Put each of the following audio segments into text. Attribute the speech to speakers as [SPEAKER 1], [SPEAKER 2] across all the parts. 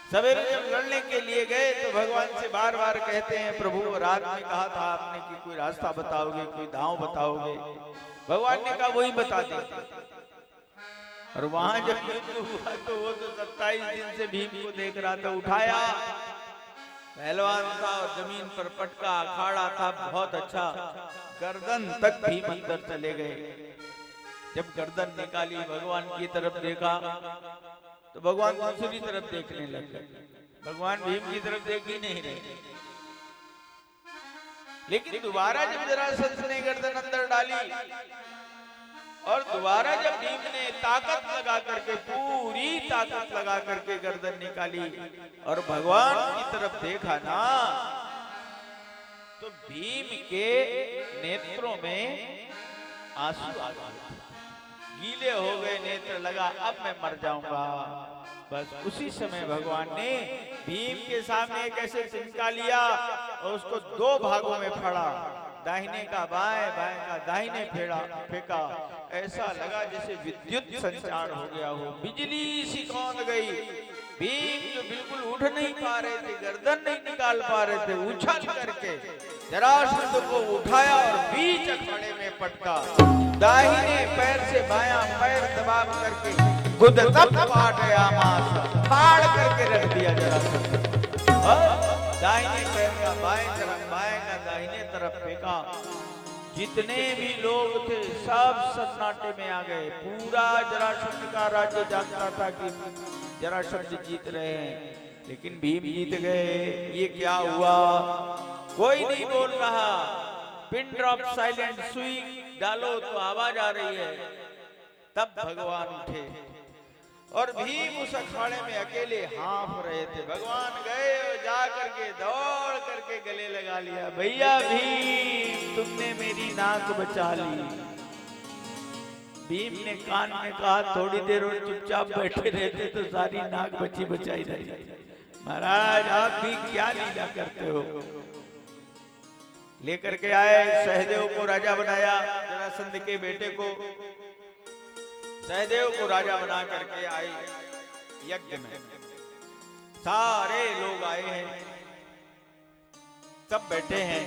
[SPEAKER 1] सवेरे जब लड़ने के लिए गए तो भगवान से बार बार कहते हैं, प्रभु रात में कहा था आपने कि कोई रास्ता बताओगे, कोई दांव बताओगे। भगवान ने कहा वही बता दे। और वहां जब युद्ध हुआ तो वो तो 27 दिन से भीम को देख रहा था, उठाया, पहलवान था और जमीन पर पटका, अखाड़ा था बहुत अच्छा, गर्दन तक भीम अंदर चले गए। जब गर्दन निकाली, भगवान की तरफ देखा तो भगवान दूसरी तरफ देखने लग गए। भगवान भीम की तरफ देख ही नहीं रहे। लेकिन दोबारा जब जरासंध ने गर्दन अंदर डाली और दोबारा जब भीम ने ताकत लगा करके, पूरी ताकत लगा करके गर्दन निकाली और भगवान की तरफ देखा ना, तो भीम के नेत्रों में आंसू आ गए, गीले हो गए नेत्र। लगा अब मैं मर जाऊंगा। बस उसी समय भगवान ने भीम के सामने एक ऐसे चिमटा लिया और उसको 2 भागों में फाड़ा, दाहिने का बाएं, बाएं का दाहिने फेंका। ऐसा लगा जैसे विद्युत संचार हो गया हो, बिजली सी कौंध गई। भीम जो बिल्कुल उठ नहीं पा रहे थे, गर्दन नहीं निकाल पा रहे थे, उछल करके जरासंध को उठाया और बीच अखाड़े में पटका। दाहिने पैर से बायां पैर दबा करके गुदतप पाट गया, मांस फाड़ करके रख दिया जरासंध। दाहिने पैर का बाएं तरफ, बाएं का दाहिने तरफ फेंका। जितने भी लोग थे सब सन्नाटे में आ गए। पूरा जरासंध का राज्य जानता था कि जरासंध जीत रहे हैं, लेकिन भीम जीत गए। ये क्या हुआ? कोई नहीं बोल रहा। पिन ड्रॉप साइलेंट, सुई डालो तो आवाज आ रही है। तब भगवान उठे और भीम उस अखाड़े में अकेले हाँफ रहे थे। भगवान गए और जा करके दौड़ करके गले लगा लिया, भैया भीम तुमने मेरी नाक बचा ली। भीम ने कान में कहा, थोड़ी देर और चुपचाप बैठे रहते तो सारी नाक बची बचाई रही। महाराज आप भी क्या लीला करते हो। लेकर के आए, सहदेव को राजा बनाया, जरासंध के बेटे को सहदेव को राजा बना करके आए। यज्ञ में सारे लोग आए हैं, सब बैठे हैं।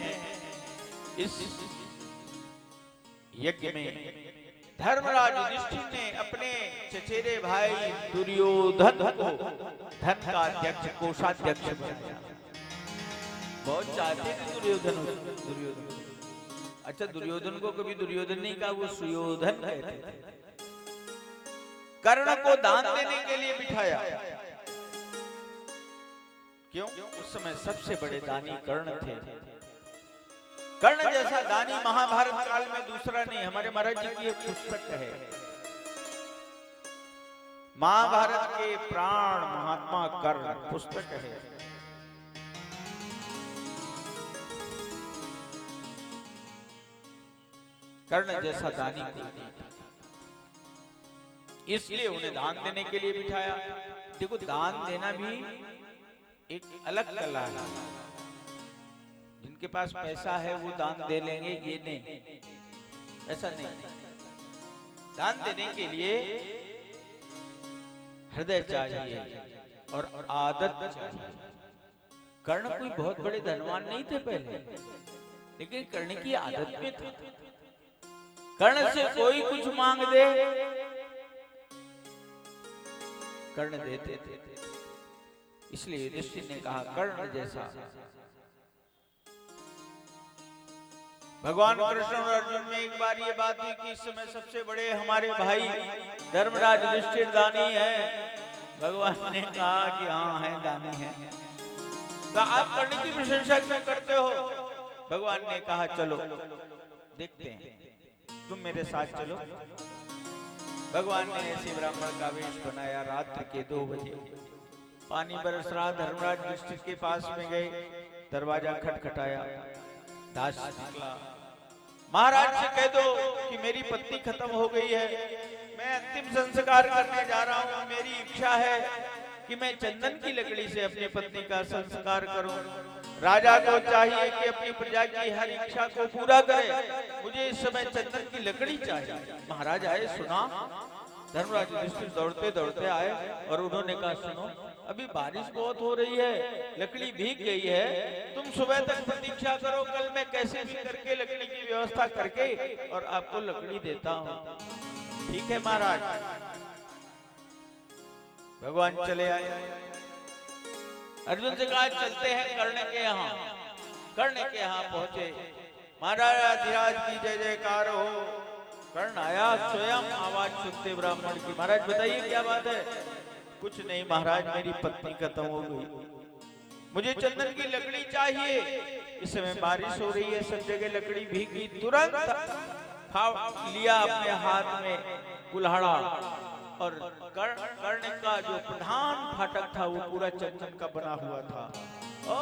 [SPEAKER 1] इस यज्ञ में धर्मराज युधिष्ठिर ने अपने चचेरे भाई दुर्योधन को धन का अध्यक्ष, कोषाध्यक्ष बनाया। बहुत चाहते थे दुर्योधन। अच्छा, दुर्योधन को कभी दुर्योधन नहीं कहा, वो सुयोधन कहते थे। कर्ण को दान देने के लिए बिठाया। क्यों? उस समय सबसे बड़े दानी कर्ण थे। कर्ण जैसा दानी महाभारत काल में दूसरा नहीं। हमारे महाराज जी की एक पुस्तक है, महाभारत के प्राण महात्मा कर्ण पुस्तक है। कर्ण जैसा दानी को इसलिए उन्हें दान देने के लिए बिठाया। देखो, दान देना भी एक अलग कला है। जिनके पास पैसा है वो दान दे लेंगे, ये नहीं, ऐसा नहीं। दान देने के लिए हृदय चाहिए और आदत चाहिए। कर्ण कोई बहुत बड़े धनवान नहीं थे पहले, लेकिन कर्ण की आदत में था। कर्ण से कोई कुछ मांग दे, कर्ण देते थे। इसलिए युधिष्ठिर ने कहा, कर्ण जैसा। भगवान कृष्ण और अर्जुन में एक बार ये बात हुई कि इस समय सबसे बड़े हमारे भाई धर्मराज युधिष्ठिर दानी है। भगवान ने कहा कि हाँ है, दानी है। तो आप कर्ण की प्रशंसा क्यों करते हो? भगवान ने कहा चलो देखते हैं, तुम मेरे साथ चलो। भगवान ने ऐसे ब्राह्मण का वेश बनाया। रात्रि के 2 बजे पानी बरस रहा। धर्मराज युधिष्ठिर के पास में गए, दरवाजा खटखटाया। दास निकला, महाराज से कह दो कि मेरी पत्नी खत्म हो गई है, मैं अंतिम संस्कार करने जा रहा हूँ। मेरी इच्छा है कि मैं चंदन की लकड़ी से अपनी पत्नी का संस्कार करूं। राजा को चाहिए कि अपनी प्रजा की हर इच्छा को पूरा करे। मुझे इस समय चंदन की लकड़ी चाहिए। महाराज आए, सुना। धर्मराज युधिष्ठिर दौड़ते दौड़ते आए और उन्होंने कहा, सुनो, अभी बारिश बहुत हो रही है, लकड़ी भीग गई है, तुम सुबह तक प्रतीक्षा करो, कल मैं कैसे भी करके लकड़ी की व्यवस्था करके और आपको लकड़ी देता हूँ। ठीक है महाराज। भगवान चले आए। अर्जुन से कहा चलते हैं कर्ण के यहाँ। कर्ण के यहाँ पहुंचे। महाराज अधिराज की जय जयकार हो। कर्ण आया, स्वयं आवाज सुनते ब्राह्मण की। महाराज बताइए क्या बात है? कुछ नहीं महाराज, मेरी पत्नी खत्म हो गई, मुझे चंदन की लकड़ी चाहिए। इस समय बारिश हो रही है, सब जगह लकड़ी भीगी। तुरंत लिया अपने हाथ में कुल्हाड़ा और कर्ण का जो प्रधान फाटक था वो पूरा चंदन का बना हुआ था, ओ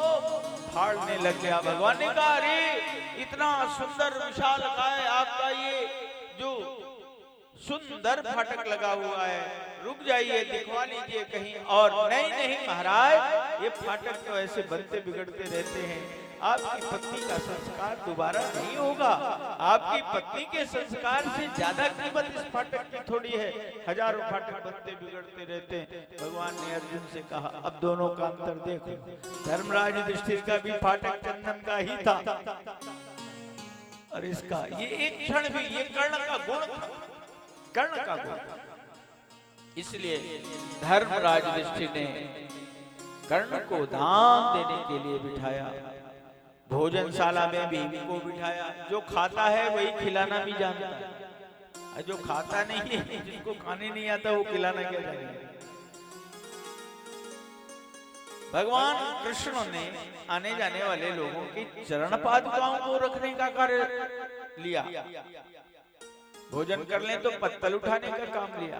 [SPEAKER 1] फाड़ने लग गया। भगवान ने कहा अरे इतना सुंदर विशाल काय आपका ये जो सुंदर फाटक लगा हुआ है, रुक जाइए, दिखवा लीजिए कहीं और। नहीं नहीं महाराज, ये फाटक तो ऐसे बनते बिगड़ते रहते हैं, आपकी पत्नी का संस्कार दोबारा नहीं होगा। आपकी पत्नी के संस्कार से ज्यादा कीमत इस फाटक की थोड़ी है, हजारों फाटक बनते बिगड़ते रहते हैं। भगवान ने अर्जुन से कहा अब दोनों का अंतर देखो। धर्मराज युधिष्ठिर का भी फाटक चंदन का ही था और इसका ये एक क्षण भी, ये कर्ण का गुण था, कर्ण का गुण। इसलिए धर्मराज युधिष्ठिर ने कर्ण को दान देने के लिए बिठाया। भोजनशाला में भी को बिठाया। जो खाता है वही खिलाना भी जानता है, जो खाता नहीं है, जिसको खाने नहीं आता वो खिलाना क्या जानेगा। भगवान कृष्ण ने आने जाने वाले लोगों की चरण पादुकाओं को रखने का कार्य लिया। भोजन कर लें तो पत्तल उठाने का काम लिया।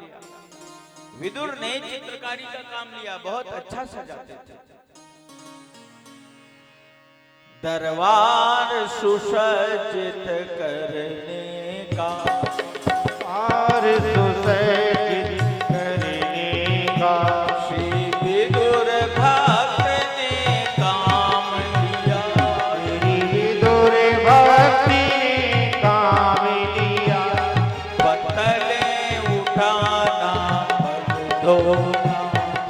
[SPEAKER 1] विदुर ने चित्रकारी का काम लिया, बहुत अच्छा सजाते थे। दरबार सुसज्जित करने का,
[SPEAKER 2] और सुसज्जित करने का
[SPEAKER 1] श्री विदुर भक्त ने काम लिया।
[SPEAKER 2] श्री विदुर भक्त ने काम लिया।
[SPEAKER 1] पत्तले उठाना पग धोना,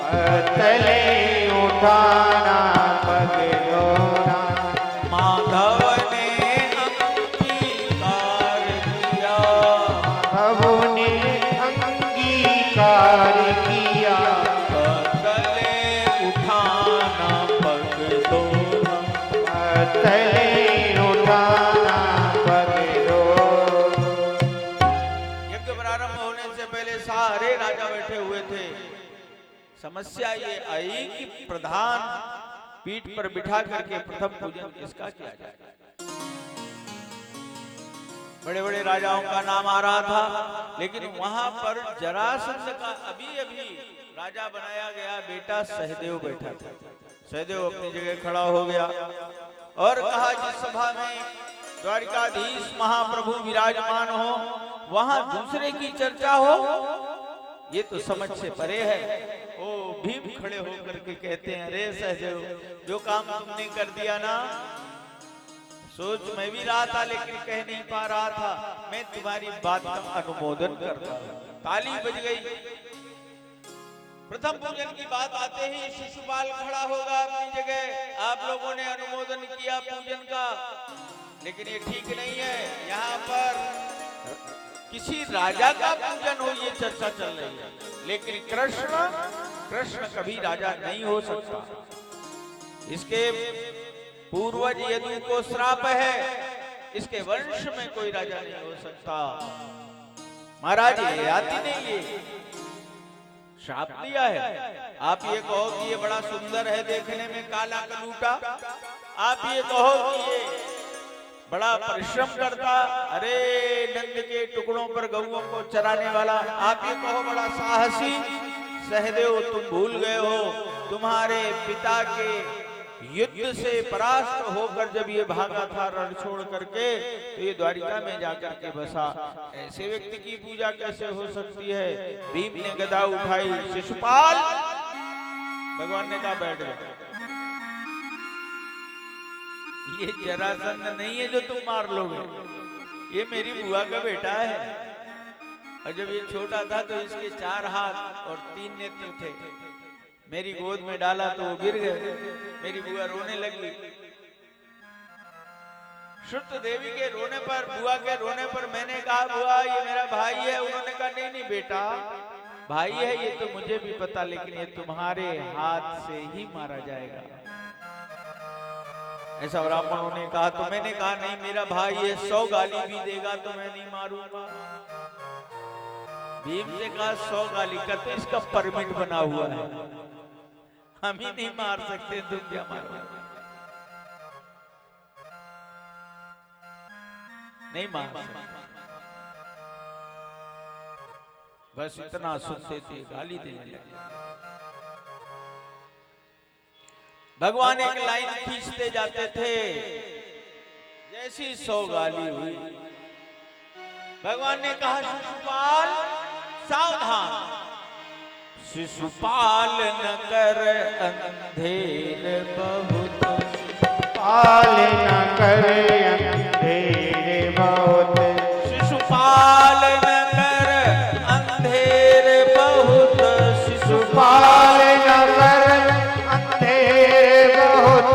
[SPEAKER 2] पत्तले उठाना पग धोना,
[SPEAKER 1] माधव ने अंगीकार किया।
[SPEAKER 2] माधव ने अंगीकार किया।
[SPEAKER 1] पत्तले उठाना पग धोना,
[SPEAKER 2] पत्तले उठाना पग धोना।
[SPEAKER 1] यज्ञ प्रारंभ होने से पहले सारे राजा बैठे हुए थे। समस्या ये आई कि प्रधान पीठ पर बिठा करके प्रथम पूजन किसका किया जाए। बड़े बड़े राजाओं का नाम आ रहा था, लेकिन वहां पर जरासंध का अभी अभी राजा बनाया गया बेटा सहदेव बैठा था। सहदेव अपनी जगह खड़ा हो गया और कहा जिस सभा में द्वारिकाधीश महाप्रभु विराजमान हो वहां दूसरे की चर्चा हो, ये तो समझ से परे है। ओ भीम खड़े होकर के कहते हैं अरे सहदेव, जो काम तुमने कर दिया ना, सोच मैं भी रहा था लेकिन कह नहीं पा रहा था, मैं तुम्हारी बात का अनुमोदन करता हूं। ताली बज गई। प्रथम पूजन की बात आते ही शिशुपाल खड़ा होगा अपनी जगह। आप लोगों ने अनुमोदन किया पूजन का, लेकिन ये ठीक नहीं है। यहाँ पर किसी राजा का पूजन हो ये चर्चा चल रही है, लेकिन कृष्ण कभी राजा नहीं हो सकता। इसके पूर्वज यदु को श्राप है, इसके वंश में कोई राजा नहीं हो सकता। महाराज ये आती नहीं, ये श्राप दिया है। आप ये कहो कि ये बड़ा सुंदर है देखने में, काला कलूटा। आप ये कहो कि ये बड़ा परिश्रम करता, अरे नंद के टुकड़ों पर गऊओं को चराने वाला। आप ये कहो बड़ा साहसी। सहदेव तुम भूल गए हो, तुम्हारे पिता के युद्ध से परास्त होकर जब ये भागा था रण छोड़ करके, तो ये द्वारिका में जाकर के बसा। ऐसे व्यक्ति की पूजा कैसे हो सकती है। भीम ने गदा उठाई, शिशुपाल, भगवान ने कहा बैठ जाओ। ये जरासंध नहीं है जो तुम मार लोगे, ये मेरी बुआ का बेटा है। और जब ये छोटा था तो इसके 4 हाथ और 3 नेत्र थे। मेरी गोद में डाला तो वो गिर गए। मेरी बुआ रोने लगी। श्रुत देवी के रोने पर, बुआ के रोने पर मैंने कहा बुआ ये मेरा भाई है। उन्होंने कहा नहीं नहीं बेटा, भाई है ये तो मुझे भी पता, लेकिन ये तुम्हारे हाथ से ही मारा जाएगा। ऐसा ब्राह्मणों ने कहा। तो मैंने कहा नहीं मेरा भाई है, 100 गाली भी देगा तो मैं नहीं मारूंगा। भीम से कहा 100 गाली का तो इसका परमिट बना हुआ है, हम ही नहीं मार सकते, तुम क्या मारोगे? नहीं मार सकते। बस इतना सुनते थे, गाली देने लगे। भगवान एक लाइन खींचते जाते थे, जैसी 100 गाली हुई भगवान ने कहा शिशुपाल सावधान, शिशुपाल न कर अंधेर बहुत,
[SPEAKER 2] पाल न करे अंधेरे बहुत,
[SPEAKER 1] शिशुपाल न कर अंधेर बहुत,
[SPEAKER 2] पाल न कर अंधेरे बहुत,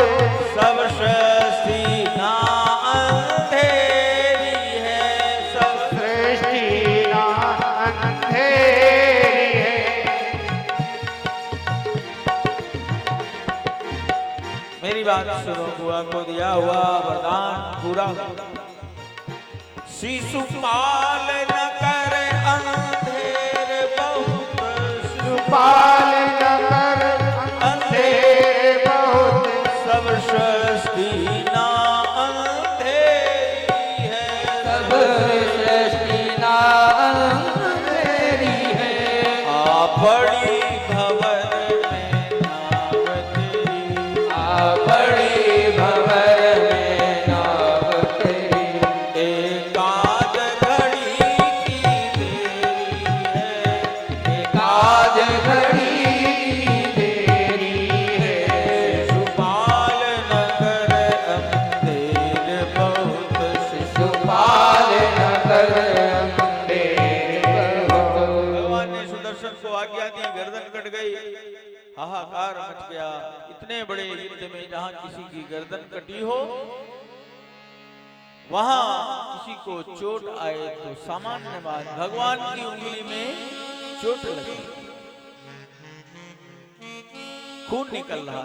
[SPEAKER 1] सब सृष्टि ना अंधेरी है, सब
[SPEAKER 2] सृष्टि ना अंधेरी है।
[SPEAKER 1] मेरी बात सुनो, बुआ को दिया हुआ वरदान पूरा। शिशुपाल न कर अंधेर बहुत,
[SPEAKER 2] पाल न कर अंधेरे बहुत,
[SPEAKER 1] सब सृष्टि ना अंधेरी है, सब
[SPEAKER 3] सृष्टि ना अंधेरी है।
[SPEAKER 1] आ बड़ी भंवर में नाव तेरी,
[SPEAKER 3] आ बड़ी भंवर में नाव तेरी,
[SPEAKER 1] एकाध घड़ी की देरी है,
[SPEAKER 3] एकाध घड़ी देरी है।
[SPEAKER 1] शिशुपाल न कर अंधेर बहुत,
[SPEAKER 3] शिशुपाल न कर अंधेरे बहुत।
[SPEAKER 1] भगवान ने सुदर्शन को आज्ञा दी, गर्दन कट गई, हाहाकार मच गया। इतने बड़े युद्ध में जहां किसी की गर्दन कटी हो, वहां किसी को चोट आए तो सामान्य बात, भगवान की उंगली में चोट लगी, खून निकल रहा